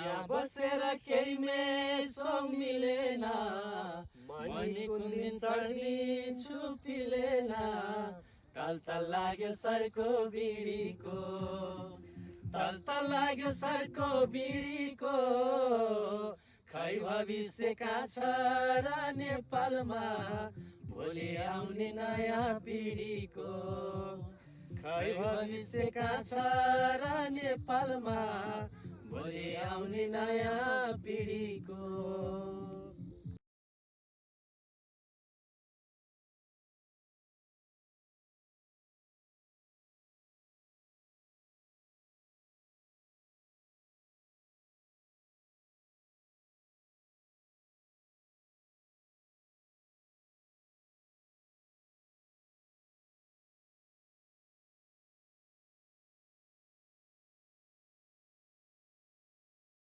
यहाँ बसेर केही मेसो मिलेन, मनी कुन दिन चढ्दिन्छु पिलेन। तल तल लाग्यो सरको बिडीको, तल तल लाग्यो सरको बिडीको। खै भविष्य कहाँ छ र नेपालमा, भोलि आउने नयाँ पिँढीको। खै भविष्य कहाँ छ र नेपालमा, भोलि आउने नयाँ पिँढीको।